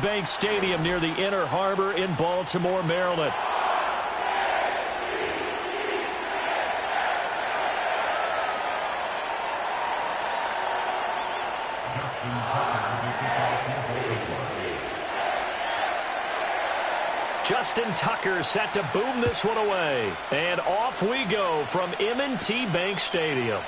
Bank Stadium near the Inner Harbor in Baltimore, Maryland. Justin Tucker set to boom this one away. And off we go from M&T Bank Stadium.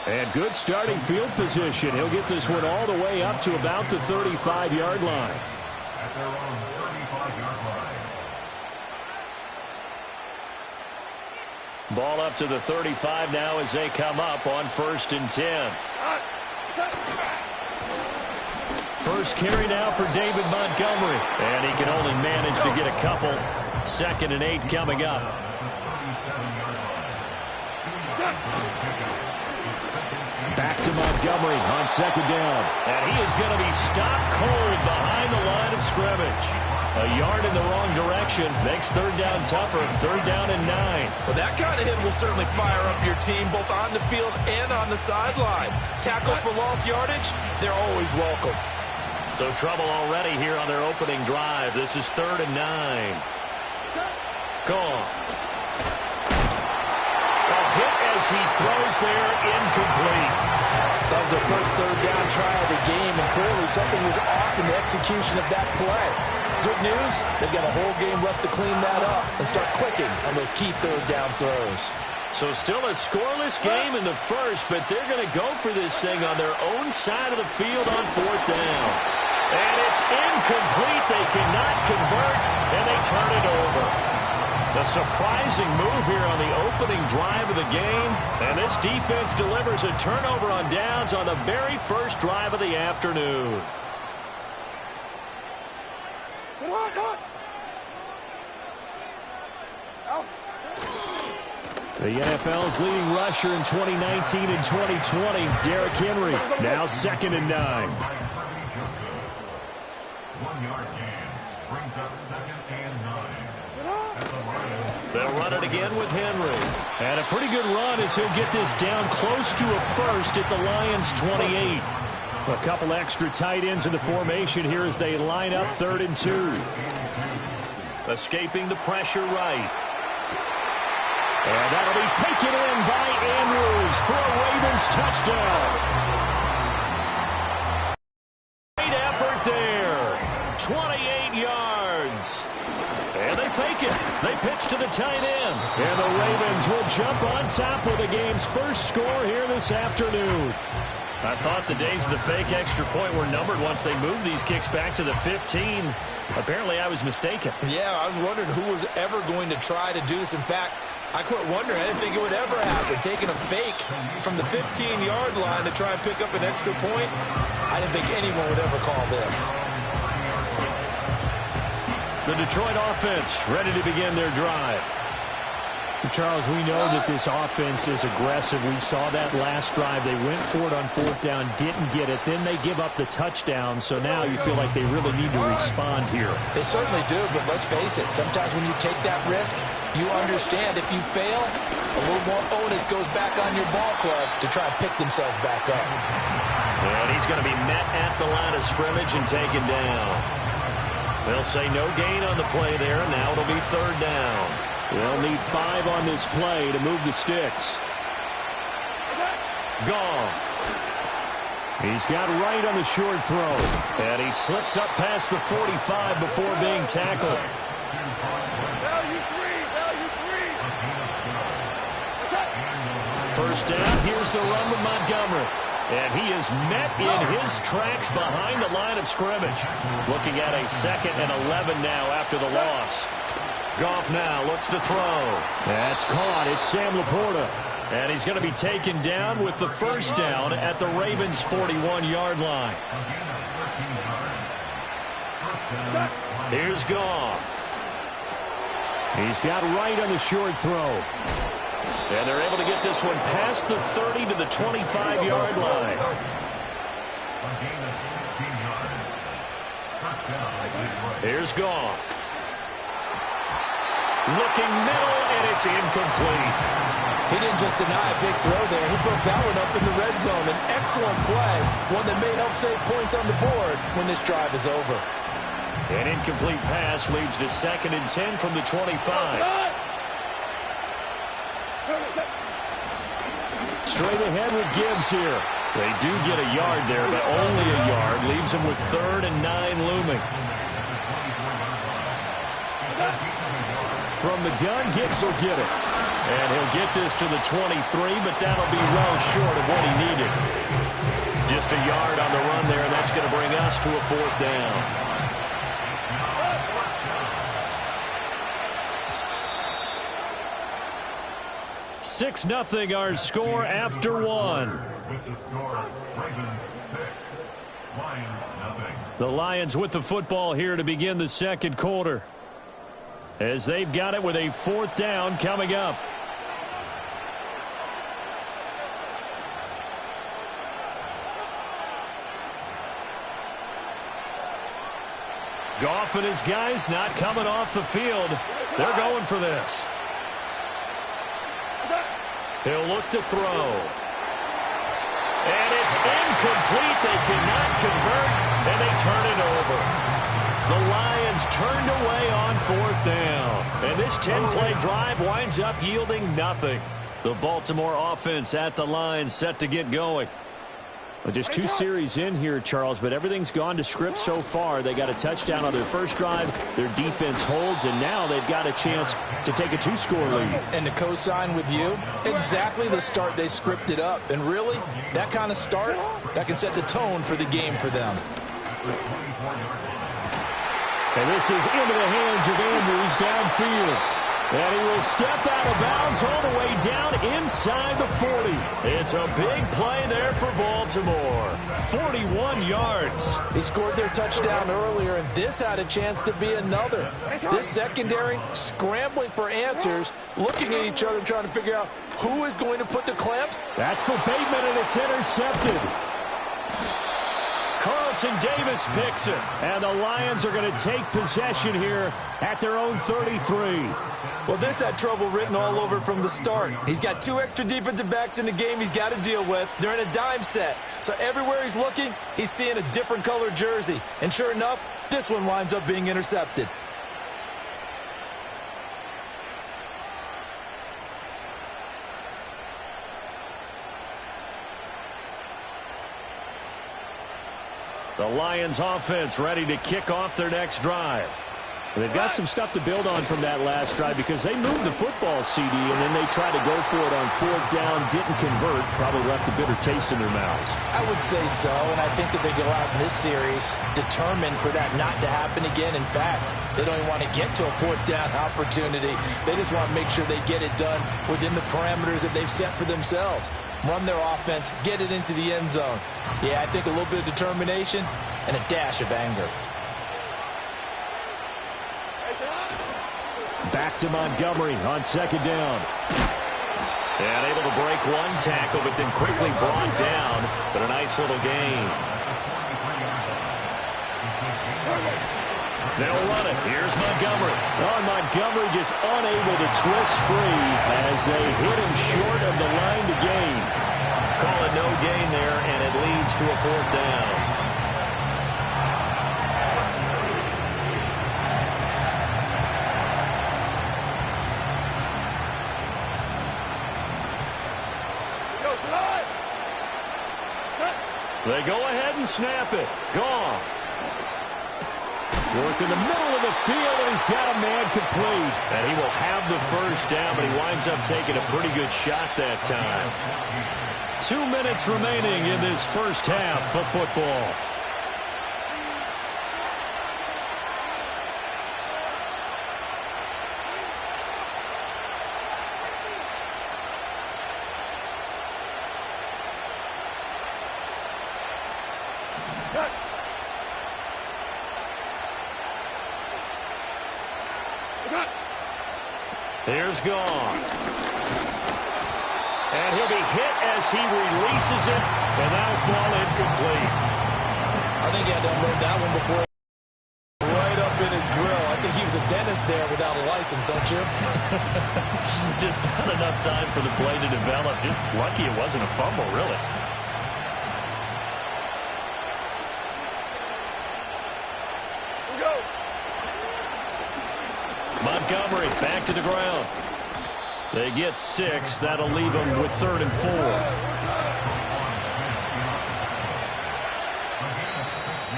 And good starting field position. He'll get this one all the way up to about the 35-yard line. At their own 35-yard line. Ball up to the 35 now as they come up on 1st and 10. First carry now for David Montgomery. And he can only manage to get a couple. 2nd and 8 coming up. Back to Montgomery on 2nd down. And he is going to be stopped cold behind the line of scrimmage. A yard in the wrong direction makes 3rd down tougher. 3rd down and 9. Well, that kind of hit will certainly fire up your team both on the field and on the sideline. Tackles for lost yardage, they're always welcome. So trouble already here on their opening drive. This is 3rd and 9. Gone. A hit as he throws there, incomplete. That was the first 3rd down try of the game, and clearly something was off in the execution of that play. Good news, they've got a whole game left to clean that up and start clicking on those key 3rd down throws. So still a scoreless game in the first, but they're going to go for this thing on their own side of the field on 4th down. And it's incomplete. They cannot convert, and they turn it over. The surprising move here on the opening drive of the game, and this defense delivers a turnover on downs on the very first drive of the afternoon. The NFL's leading rusher in 2019 and 2020, Derrick Henry, now 2nd and 9. 1-yard gain brings up 2nd and 9. They'll run it again with Henry. And a pretty good run as he'll get this down close to a first at the Lions' 28. A couple extra tight ends in the formation here as they line up 3rd and 2. Escaping the pressure right. And that'll be taken in by Andrews for a Ravens touchdown. Great effort there. 28 yards. And they fake it. They pitch to the tight end. And the Ravens will jump on top with the game's first score here this afternoon. I thought the days of the fake extra point were numbered once they moved these kicks back to the 15. Apparently I was mistaken. Yeah, I was wondering who was ever going to try to do this. In fact, I quit wondering. I didn't think it would ever happen. Taking a fake from the 15-yard line to try and pick up an extra point, I didn't think anyone would ever call this. The Detroit offense ready to begin their drive. Charles, we know that this offense is aggressive. We saw that last drive. They went for it on 4th down, didn't get it. Then they give up the touchdown. So now you feel like they really need to respond here. They certainly do, but let's face it. Sometimes when you take that risk, you understand if you fail, a little more onus goes back on your ball club to try and pick themselves back up. And he's going to be met at the line of scrimmage and taken down. They'll say no gain on the play there. Now it'll be 3rd down. They'll need 5 on this play to move the sticks. Goff. He's got right on the short throw. And he slips up past the 45 before being tackled. First down, here's the run with Montgomery. And he is met in his tracks behind the line of scrimmage. Looking at a 2nd and 11 now after the loss. Goff now looks to throw. That's caught. It's Sam Laporta. And he's going to be taken down with the first down at the Ravens' 41-yard line. Here's Goff. He's got right on the short throw. And they're able to get this one past the 30 to the 25-yard line. Here's Goff. Looking middle, and it's incomplete. He didn't just deny a big throw there. He broke that one up in the red zone. An excellent play, one that may help save points on the board when this drive is over. An incomplete pass leads to 2nd and 10 from the 25. Straight ahead with Gibbs here. They do get a yard there, but only a yard. Leaves them with 3rd and 9 looming. From the gun, Gibbs will get it. And he'll get this to the 23, but that'll be well short of what he needed. Just a yard on the run there, and that's going to bring us to a 4th down. 6-0 our score after 1. With the score, Ravens 6, Lions nothing. The Lions with the football here to begin the 2nd quarter, as they've got it with a 4th down coming up. Goff and his guys not coming off the field. They're going for this. He'll look to throw. And it's incomplete. They cannot convert, and they turn it over. The Lions turned away on 4th down. And this 10-play drive winds up yielding nothing. The Baltimore offense at the line set to get going. Well, just 2 series in here, Charles, but everything's gone to script so far. They got a touchdown on their first drive. Their defense holds, and now they've got a chance to take a 2-score lead. And to co-sign with you, exactly the start they scripted up. And really, that kind of start, that can set the tone for the game for them. And this is into the hands of Andrews downfield. And he will step out of bounds all the way down inside the 40. It's a big play there for Baltimore. 41 yards. He scored their touchdown earlier, and this had a chance to be another. This secondary scrambling for answers, looking at each other, trying to figure out who is going to put the clamps. That's for Bateman, and it's intercepted. Carlton Davis picks it. And the Lions are going to take possession here at their own 33. Well, this had trouble written all over from the start. He's got 2 extra defensive backs in the game he's got to deal with. They're in a dime set. So everywhere he's looking, he's seeing a different colored jersey. And sure enough, this one winds up being intercepted. The Lions offense ready to kick off their next drive. They've got some stuff to build on from that last drive because they moved the football, CD, and then they tried to go for it on 4th down, didn't convert, probably left a bitter taste in their mouths. I would say so, and I think that they go out in this series determined for that not to happen again. In fact, they don't even want to get to a 4th down opportunity. They just want to make sure they get it done within the parameters that they've set for themselves. Run their offense, get it into the end zone. Yeah, I think a little bit of determination and a dash of anger. Back to Montgomery on 2nd down. And able to break 1 tackle, but then quickly brought down. But a nice little gain. They'll run it. Here's Montgomery. Oh, Montgomery just unable to twist free as they hit him short of the line to gain. Call it no gain there, and it leads to a 4th down. They go ahead and snap it. Goff. Work in the middle of the field, and he's got a man complete. And he will have the first down, but he winds up taking a pretty good shot that time. 2 minutes remaining in this first half of football. Here's Goff. And he'll be hit as he releases it, and that'll fall incomplete. I think he had to unload that one before right up in his grill. I think he was a dentist there without a license, don't you? Just not enough time for the play to develop. Just lucky it wasn't a fumble, really. Montgomery back to the ground. They get 6. That'll leave them with 3rd and 4.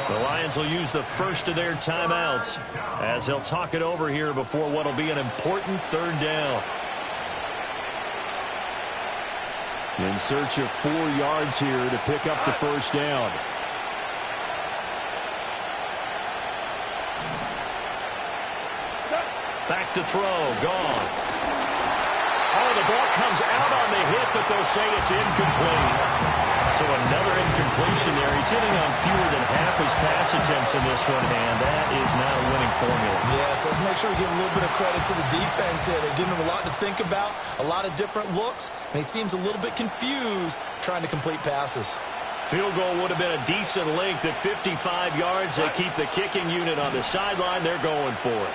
The Lions will use the first of their timeouts as they'll talk it over here before what will be an important 3rd down. In search of 4 yards here to pick up the first down. Back to throw. Gone. Oh, the ball comes out on the hit, but they'll say it's incomplete. So another incompletion there. He's hitting on fewer than half his pass attempts in this one, and that is not a winning formula. Yes, let's make sure we give a little bit of credit to the defense here. They're giving him a lot to think about, a lot of different looks, and he seems a little bit confused trying to complete passes. Field goal would have been a decent length at 55 yards. They keep the kicking unit on the sideline. They're going for it.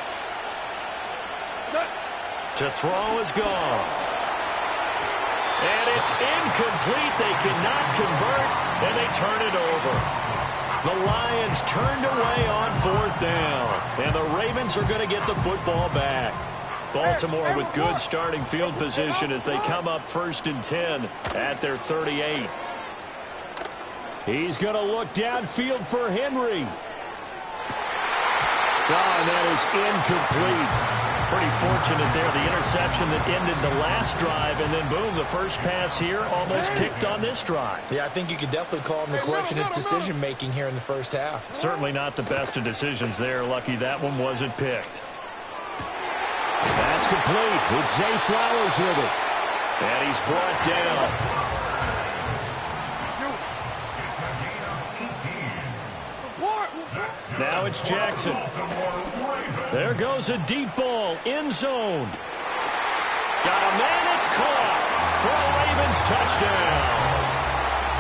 To throw is gone. And it's incomplete. They cannot convert, and they turn it over. The Lions turned away on 4th down, and the Ravens are going to get the football back. Baltimore with good starting field position as they come up 1st and 10 at their 38. He's going to look downfield for Henry. Oh, and that is incomplete. Pretty fortunate there, the interception that ended the last drive, and then boom, the first pass here almost picked on this drive. Yeah, I think you could definitely call him to question his decision-making here in the first half. Certainly not the best of decisions there. Lucky that one wasn't picked. That's complete with Zay Flowers with it. And he's brought down. Now it's Jackson. There goes a deep ball, end zone. Got a man, it's caught for a Ravens touchdown.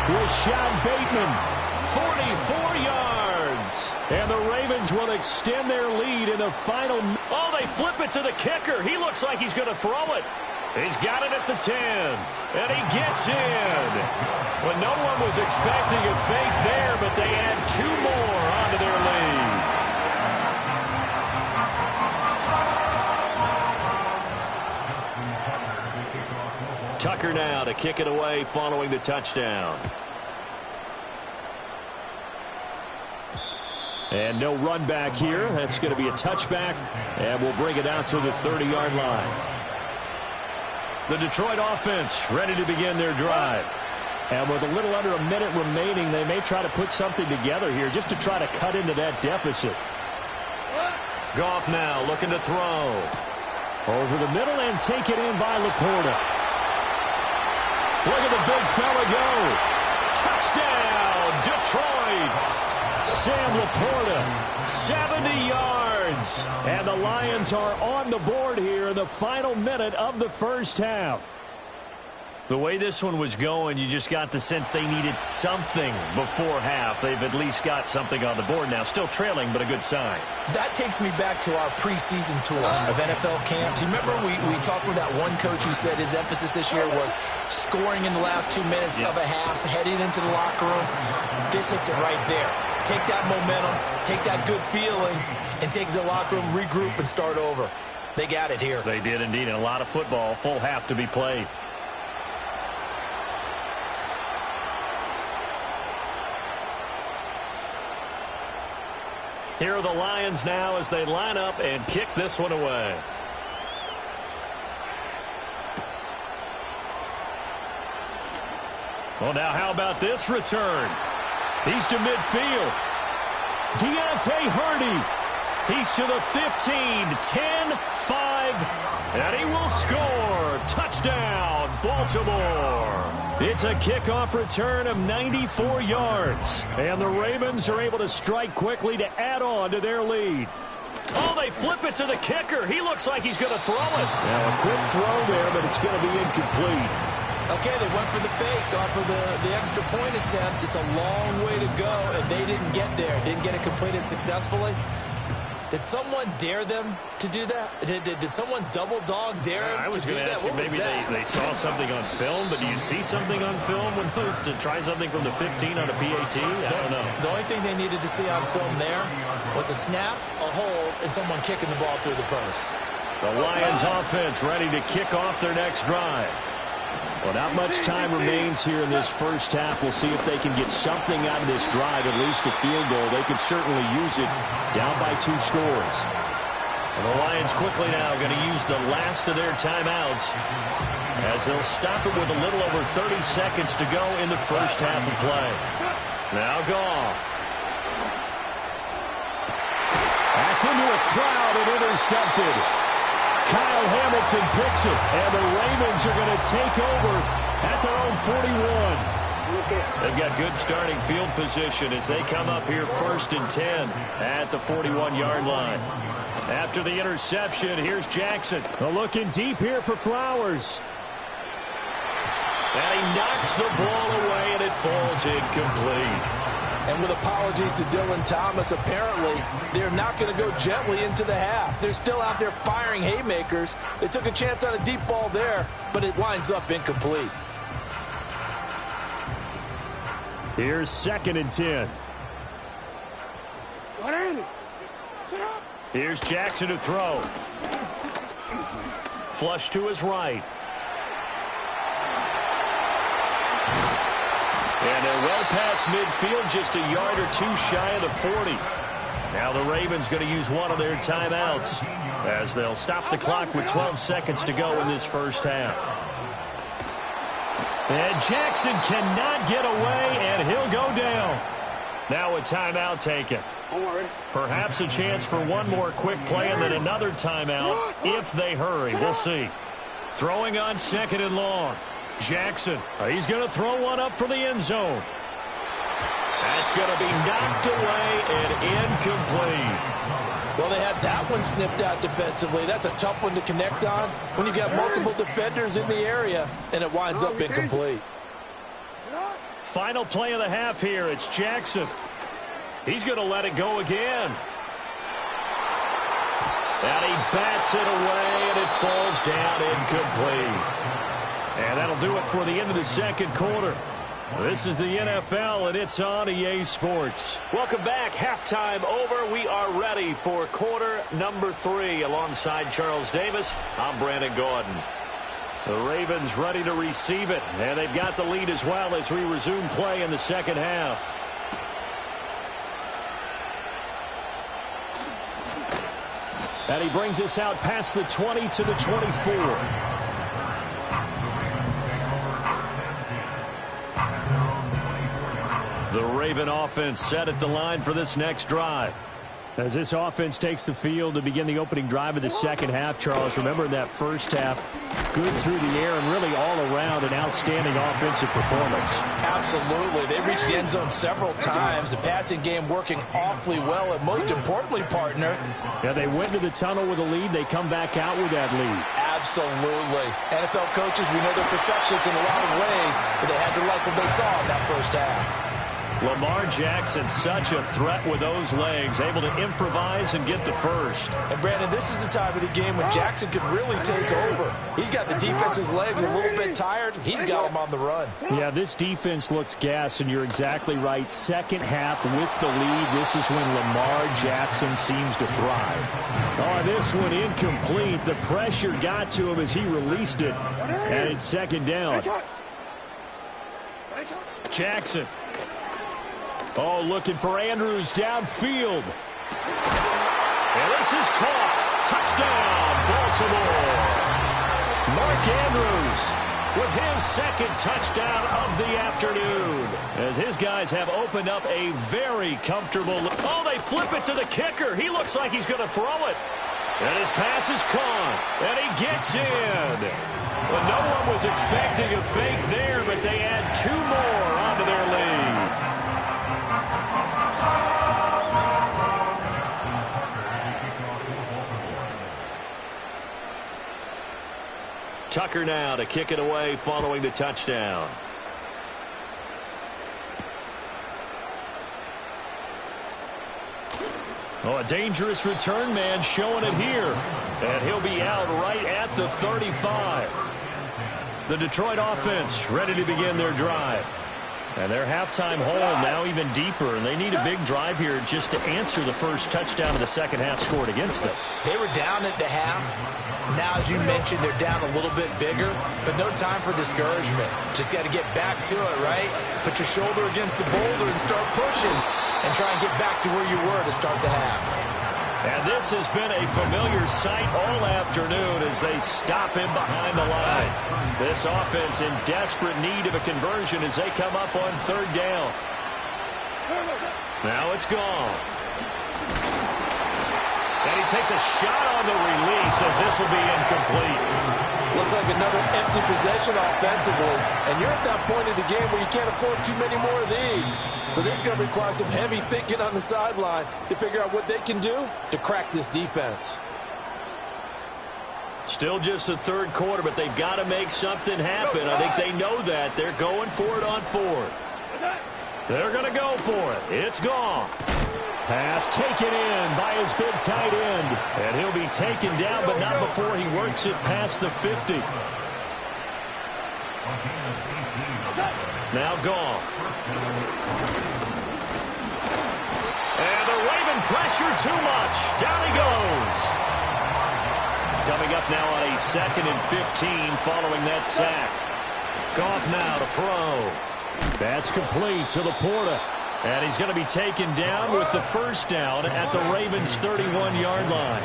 Rashad Bateman, 44 yards. And the Ravens will extend their lead in the final. Oh, they flip it to the kicker. He looks like he's going to throw it. He's got it at the 10, and he gets in. When no one was expecting a fake there, but they add 2 more onto their lead. Tucker now to kick it away following the touchdown. And no run back here. That's going to be a touchback, and we'll bring it out to the 30-yard line. The Detroit offense ready to begin their drive. And with a little under a minute remaining, they may try to put something together here just to try to cut into that deficit. Goff now looking to throw. Over the middle and take it in by Laporta. Look at the big fella go. Touchdown, Detroit. Sam Laporta, 70 yards. And the Lions are on the board here in the final minute of the first half. The way this one was going, you just got the sense they needed something before half. They've at least got something on the board now. Still trailing, but a good sign. That takes me back to our preseason tour of NFL camps. You remember we talked with that one coach who said his emphasis this year was scoring in the last 2 minutes of a half, heading into the locker room. This hits it right there. Take that momentum, take that good feeling, and take it to the locker room, regroup, and start over. They got it here. They did indeed, and a lot of football, full half to be played. Here are the Lions now as they line up and kick this one away. Well, now how about this return? He's to midfield. Deontay Hardy. He's to the 15, 10, 5, and he will score. Touchdown, Baltimore. It's a kickoff return of 94 yards, and the Ravens are able to strike quickly to add on to their lead. Oh, they flip it to the kicker. He looks like he's going to throw it. Now, a quick throw there, but it's going to be incomplete. Okay, they went for the fake off of the extra point attempt. It's a long way to go, and they didn't get there. Didn't get it completed successfully. Did someone dare them to do that? Did someone double dog dare them to do that? I was going to ask you, maybe they saw something on film, but do you see something on film when those to try something from the 15 on a PAT? I don't know. The only thing they needed to see on film there was a snap, a hold, and someone kicking the ball through the post. The Lions offense ready to kick off their next drive. Well, not much time remains here in this first half. We'll see if they can get something out of this drive, at least a field goal. They could certainly use it down by 2 scores. And the Lions quickly now going to use the last of their timeouts as they'll stop it with a little over 30 seconds to go in the first half of play. Now Goff. That's into a crowd and intercepted. Kyle Hamilton picks it, and the Ravens are going to take over at their own 41. They've got good starting field position as they come up here 1st and 10 at the 41-yard line. After the interception, here's Jackson. Looking deep here for Flowers. And he knocks the ball away, and it falls incomplete. And with apologies to Dylan Thomas, apparently they're not going to go gently into the half. They're still out there firing haymakers. They took a chance on a deep ball there, but it winds up incomplete. Here's 2nd and 10. Here's Jackson to throw. Flush to his right. And they're well past midfield, just a yard or 2 shy of the 40. Now the Ravens going to use one of their timeouts as they'll stop the clock with 12 seconds to go in this first half. And Jackson cannot get away, and he'll go down. Now a timeout taken. Perhaps a chance for one more quick play and then another timeout if they hurry. We'll see. Throwing on 2nd and long. Jackson, he's going to throw one up for the end zone. That's going to be knocked away and incomplete. Well, they had that one snipped out defensively. That's a tough one to connect on when you got multiple defenders in the area, and it winds up incomplete. Final play of the half here. It's Jackson. He's going to let it go again. And he bats it away, and it falls down incomplete. And that'll do it for the end of the second quarter. This is the NFL, and it's on EA Sports. Welcome back. Halftime over. We are ready for quarter number 3. Alongside Charles Davis, I'm Brandon Gordon. The Ravens ready to receive it, and they've got the lead as well as we resume play in the second half. And he brings us out past the 20 to the 24. The Raven offense set at the line for this next drive. As this offense takes the field to begin the opening drive of the second half, Charles, remember in that first half, good through the air and really all around an outstanding offensive performance. Absolutely. They reached the end zone several times. The passing game working awfully well, and most importantly, partner. Yeah, they went to the tunnel with a lead. They come back out with that lead. Absolutely. NFL coaches, we know they're perfectionists in a lot of ways, but they had to like what they saw in that first half. Lamar Jackson, such a threat with those legs, able to improvise and get the first. And, Brandon, this is the time of the game when Jackson could really take over. He's got the defense's legs a little bit tired. He's got them on the run. Yeah, this defense looks gassed, and you're exactly right. Second half with the lead, this is when Lamar Jackson seems to thrive. Oh, this one incomplete. The pressure got to him as he released it, and it's second down. Jackson. Oh, looking for Andrews downfield. And this is caught. Touchdown, Baltimore. Mark Andrews with his second touchdown of the afternoon. As his guys have opened up a very comfortable look. Oh, they flip it to the kicker. He looks like he's going to throw it. And his pass is caught. And he gets in. Well, no one was expecting a fake there, but they add 2 more onto their lead. Tucker now to kick it away following the touchdown. Oh, a dangerous return man showing it here. And he'll be out right at the 35. The Detroit offense ready to begin their drive. And their halftime hole now even deeper, and they need a big drive here just to answer the first touchdown of the second half scored against them. They were down at the half. Now, as you mentioned, they're down a little bit bigger, but no time for discouragement. Just got to get back to it, right? Put your shoulder against the boulder and start pushing, and try and get back to where you were to start the half. And this has been a familiar sight all afternoon as they stop him behind the line. This offense in desperate need of a conversion as they come up on third down. Now it's gone. And he takes a shot on the release as this will be incomplete. Looks like another empty possession offensively. And you're at that point in the game where you can't afford too many more of these. So this is going to require some heavy thinking on the sideline to figure out what they can do to crack this defense. Still just the third quarter, but they've got to make something happen. I think they know that. They're going for it on fourth. They're going to go for it. It's gone. Pass taken in by his big tight end. And he'll be taken down, but not before he works it past the 50. Now gone. And the Raven pressure too much. Down he goes. Coming up now on a 2nd and 15 following that sack. Goff now to throw. That's complete to Laporta. And he's going to be taken down with the first down at the Ravens' 31-yard line.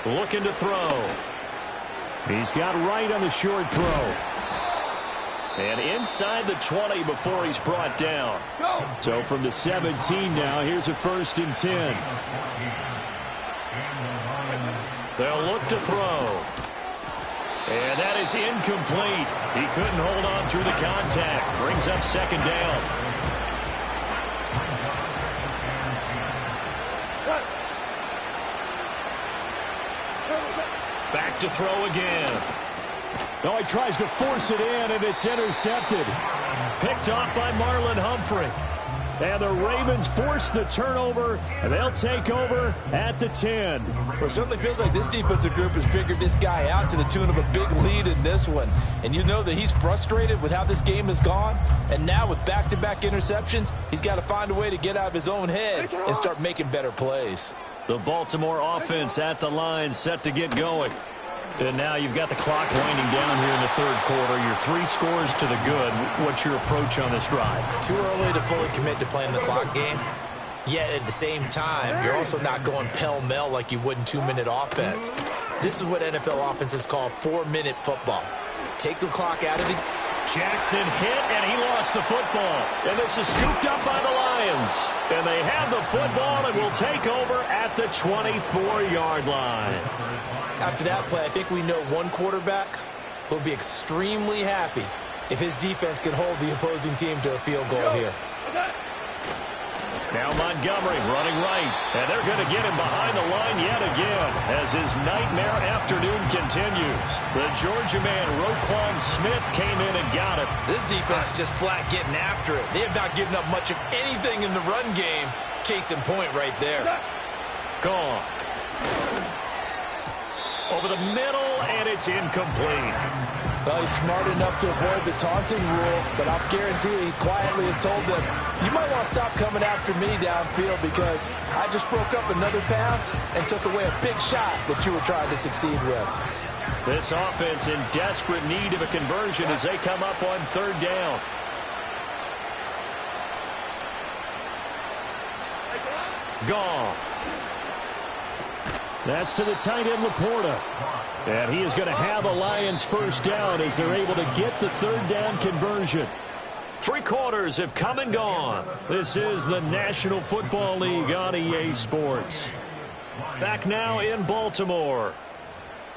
Looking to throw. He's got right on the short throw. And inside the 20 before he's brought down. So from the 17 now, here's a 1st and 10. They'll look to throw. And that is incomplete. He couldn't hold on through the contact. Brings up 2nd down. Back to throw again. No, he tries to force it in, and it's intercepted. Picked off by Marlon Humphrey. And the Ravens force the turnover, and they'll take over at the 10. Well, it certainly feels like this defensive group has figured this guy out to the tune of a big lead in this one. And you know that he's frustrated with how this game has gone. And now with back-to-back interceptions, he's got to find a way to get out of his own head and start making better plays. The Baltimore offense at the line set to get going. And now you've got the clock winding down here in the third quarter. You're 3 scores to the good. What's your approach on this drive? Too early to fully commit to playing the clock game. Yet at the same time, you're also not going pell-mell like you would in 2-minute offense. This is what NFL offenses call 4-minute football. Take the clock out of the... Jackson hit, and he lost the football. And this is scooped up by the Lions. And they have the football and will take over at the 24-yard line. After that play, I think we know one quarterback will be extremely happy if his defense can hold the opposing team to a field goal here. Now Montgomery running right, and they're going to get him behind the line yet again as his nightmare afternoon continues. The Georgia man, Roquan Smith, came in and got him. This defense is just flat getting after it. They have not given up much of anything in the run game. Case in point right there. Gone. Over the middle, and it's incomplete. Well, he's smart enough to avoid the taunting rule, but I'll guarantee he quietly has told them, you might want to stop coming after me downfield because I just broke up another pass and took away a big shot that you were trying to succeed with. This offense in desperate need of a conversion as they come up on third down. Goff. That's to the tight end, Laporta. And he is going to have a Lions first down as they're able to get the third down conversion. 3 quarters have come and gone. This is the National Football League on EA Sports. Back now in Baltimore.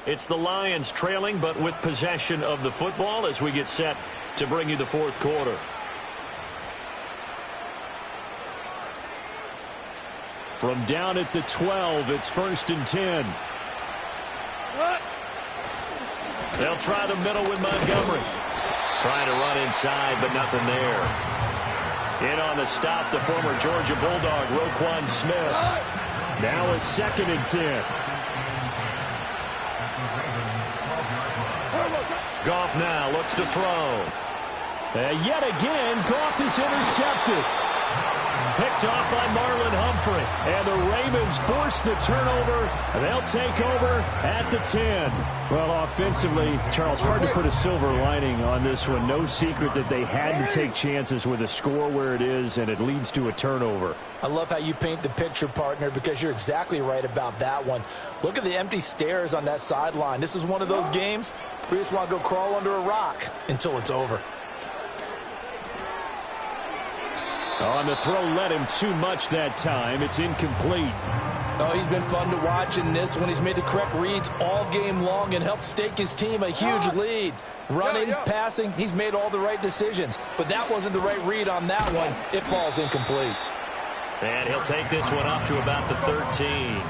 It's the Lions trailing, but with possession of the football as we get set to bring you the fourth quarter. From down at the 12, it's 1st and 10. They'll try the middle with Montgomery. Trying to run inside, but nothing there. In on the stop, the former Georgia Bulldog, Roquan Smith. Now a 2nd and 10. Goff now looks to throw. And yet again, Goff is intercepted. Picked off by Marlon Humphrey. And the Ravens force the turnover. They'll take over at the 10. Well, offensively, Charles, hard to put a silver lining on this one. No secret that they had to take chances with a score where it is, and it leads to a turnover. I love how you paint the picture, partner, because you're exactly right about that one. Look at the empty stares on that sideline. This is one of those games where you just want to go crawl under a rock until it's over. On the throw, led him too much that time. It's incomplete. Oh, he's been fun to watch in this one. He's made the correct reads all game long and helped stake his team a huge lead. Running, passing, he's made all the right decisions. But that wasn't the right read on that one. It falls incomplete. And he'll take this one up to about the 13.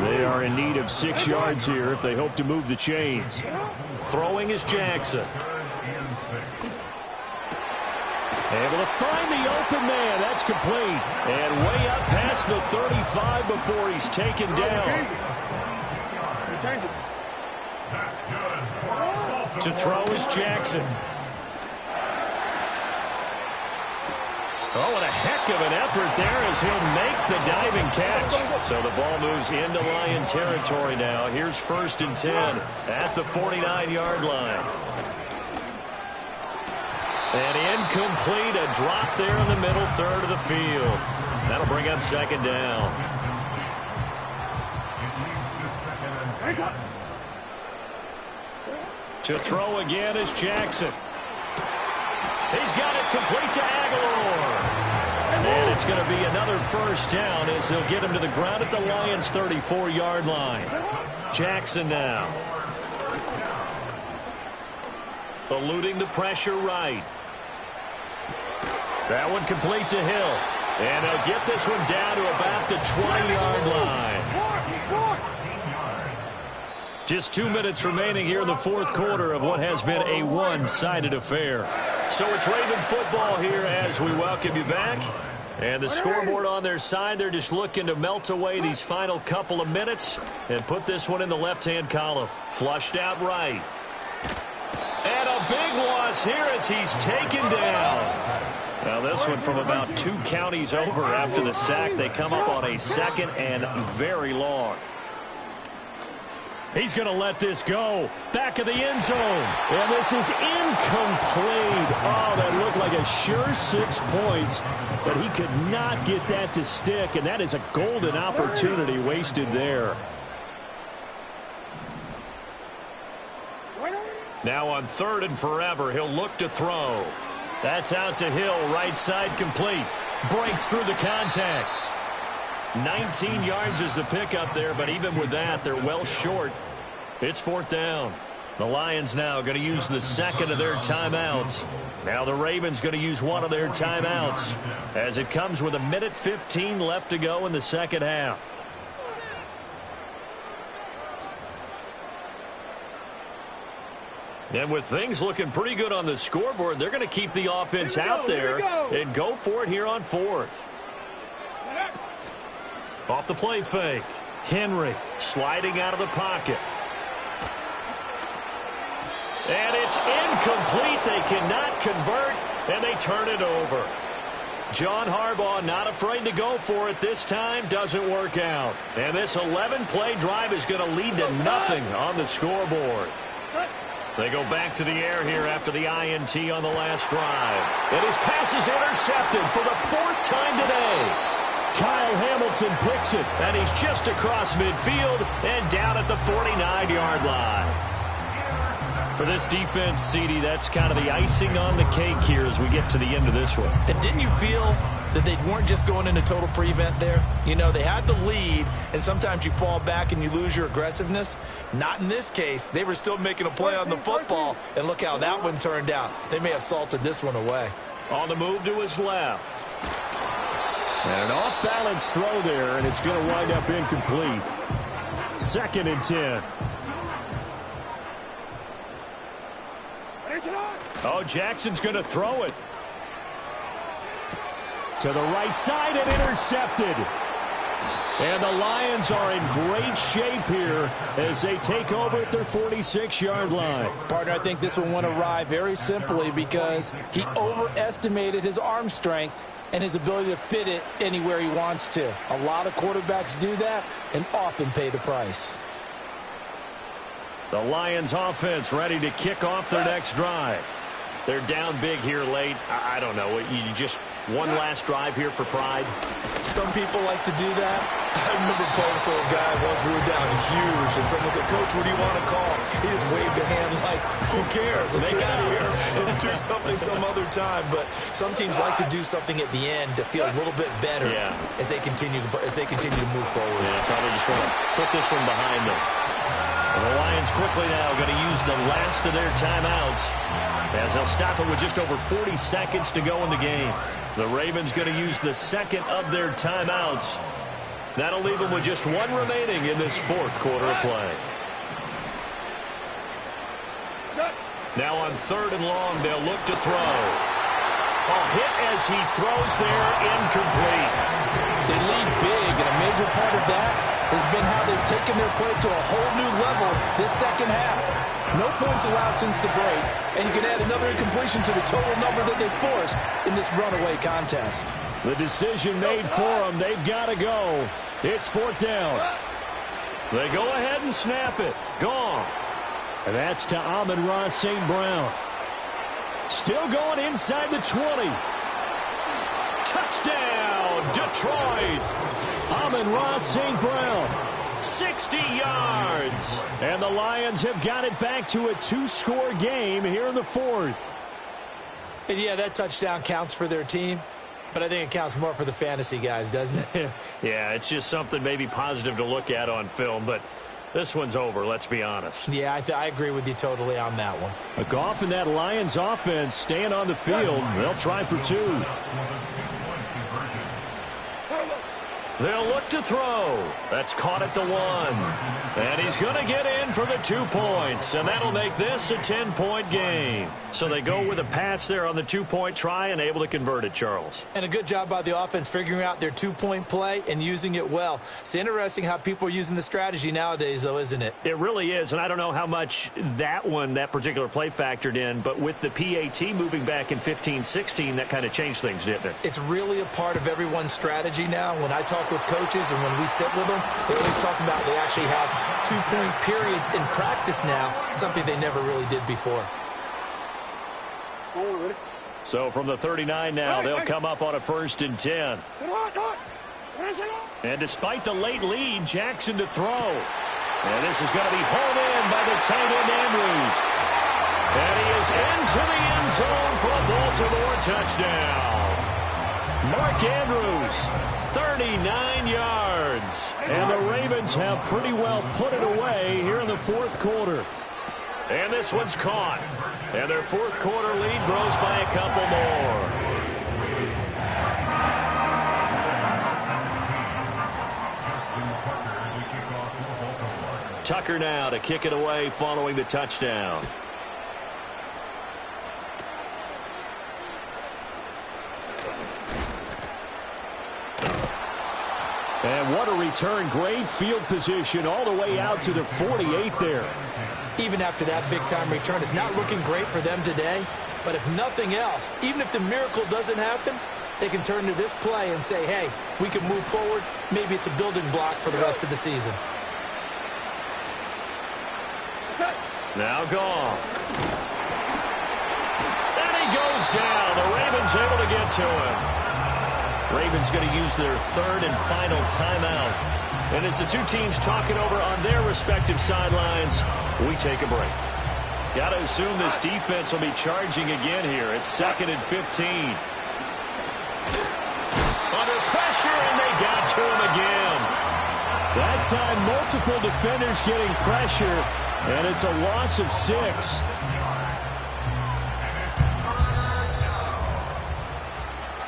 They are in need of 6 yards here if they hope to move the chains. Throwing is Jackson. Able to find the open man. That's complete. And way up past the 35 before he's taken down. To throw is Jackson. Oh, what a heck of an effort there as he'll make the diving catch. So the ball moves into Lion territory now. Here's 1st and 10 at the 49-yard line. And incomplete, a drop there in the middle third of the field. That'll bring up 2nd down. To throw again is Jackson. He's got it complete to Aguilar. And it's going to be another 1st down as they'll get him to the ground at the Lions' 34-yard line. Jackson now. Eluding the pressure right. That one complete to Hill. And they'll get this one down to about the 20-yard line. Just 2 minutes remaining here in the 4th quarter of what has been a one-sided affair. So it's Raven football here as we welcome you back. And the scoreboard on their side, they're just looking to melt away these final couple of minutes and put this one in the left-hand column. Flushed out right. And a big loss here as he's taken down. Now this one from about 2 counties over after the sack. They come up on a 2nd and very long. He's going to let this go. Back of the end zone. And this is incomplete. Oh, that looked like a sure 6 points. But he could not get that to stick. And that is a golden opportunity wasted there. Now on 3rd and forever, he'll look to throw. That's out to Hill, right side complete. Breaks through the contact. 19 yards is the pickup there, but even with that, they're well short. It's 4th down. The Lions now going to use the 2nd of their timeouts. Now the Ravens going to use one of their timeouts as it comes with 1:15 left to go in the 2nd half. And with things looking pretty good on the scoreboard, they're going to keep the offense out there and go for it here on 4th. Off the play fake. Henry sliding out of the pocket. And it's incomplete. They cannot convert, and they turn it over. John Harbaugh not afraid to go for it this time. Doesn't work out. And this 11-play drive is going to lead to nothing on the scoreboard. They go back to the air here after the INT on the last drive. And his pass is intercepted for the 4th time today. Kyle Hamilton picks it, and he's just across midfield and down at the 49-yard line. For this defense, CD, that's kind of the icing on the cake here as we get to the end of this one. And didn't you feel that they weren't just going into total prevent there? You know, they had the lead, and sometimes you fall back and you lose your aggressiveness. Not in this case. They were still making a play on the football, and look how that one turned out. They may have salted this one away. On the move to his left. And an off-balance throw there, and it's going to wind up incomplete. 2nd and 10. Oh, Jackson's going to throw it. To the right side and intercepted. And the Lions are in great shape here as they take over at their 46-yard line. Partner, I think this one went awry very simply because he overestimated his arm strength and his ability to fit it anywhere he wants to. A lot of quarterbacks do that and often pay the price. The Lions offense ready to kick off their next drive. They're down big here late. I don't know. You just one last drive here for pride? Some people like to do that. I remember playing for a guy once. We were down huge, and someone said, "Coach, what do you want to call?" He just waved a hand like, who cares? Let's get out of here and do something some other time. But some teams like to do something at the end to feel a little bit better as they continue to move forward. Yeah, probably just want to put this one behind them. And the Lions quickly now going to use the last of their timeouts as they'll stop it with just over 40 seconds to go in the game. The Ravens going to use the second of their timeouts. That'll leave them with just one remaining in this fourth quarter of play. Now on 3rd and long, they'll look to throw. A hit as he throws there, incomplete. They lead big, and a major part of that has been how they've taken their play to a whole new level this second half. No points allowed since the break, and you can add another incompletion to the total number that they've forced in this runaway contest. The decision made for them. They've got to go. It's 4th down. They go ahead and snap it. Gone. And that's to Amon-Ra St. Brown. Still going inside the 20. Touchdown, Detroit. Amon-Ra St. Brown. 60 yards. And the Lions have got it back to a 2-score game here in the 4th. And yeah, that touchdown counts for their team, but I think it counts more for the fantasy guys, doesn't it? Yeah, it's just something maybe positive to look at on film, but this one's over, let's be honest. Yeah, I agree with you totally on that one. A Goff and that Lions offense staying on the field. They'll try for 2. They'll look to throw. That's caught at the 1. And he's going to get in for the 2 points. And that'll make this a 10-point game. So they go with a pass there on the 2-point try and able to convert it, Charles. And a good job by the offense figuring out their 2-point play and using it well. It's interesting how people are using the strategy nowadays, though, isn't it? It really is. And I don't know how much that particular play factored in. But with the PAT moving back in 15-16, that kind of changed things, didn't it? It's really a part of everyone's strategy now. When I talk with coaches and when we sit with them, they always talk about they actually have 2-point periods in practice now, something they never really did before. So from the 39 now, they'll come up on a 1st and 10. And despite the late lead, Jackson to throw. And this is going to be hauled in by the tight end Andrews. And he is into the end zone for a Baltimore touchdown. Mark Andrews, 39 yards. And the Ravens have pretty well put it away here in the 4th quarter. And this one's caught. And their 4th quarter lead grows by a couple more. Tucker now to kick it away following the touchdown. And what a return. Great field position all the way out to the 48 there. Even after that big-time return, it's not looking great for them today. But if nothing else, even if the miracle doesn't happen, they can turn to this play and say, hey, we can move forward. Maybe it's a building block for the rest of the season. Now Goff. And he goes down. The Ravens able to get to him. Ravens going to use their 3rd and final timeout. And as the two teams talking over on their respective sidelines, we take a break. Got to assume this defense will be charging again here. It's 2nd and 15. Under pressure, and they got to him again. That time, multiple defenders getting pressure, and it's a loss of 6.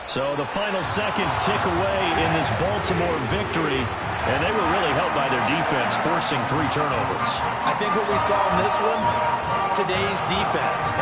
So the final seconds tick away in this Baltimore victory, and they were really helped by their defense, forcing 3 turnovers. I think what we saw in this one, today's defense.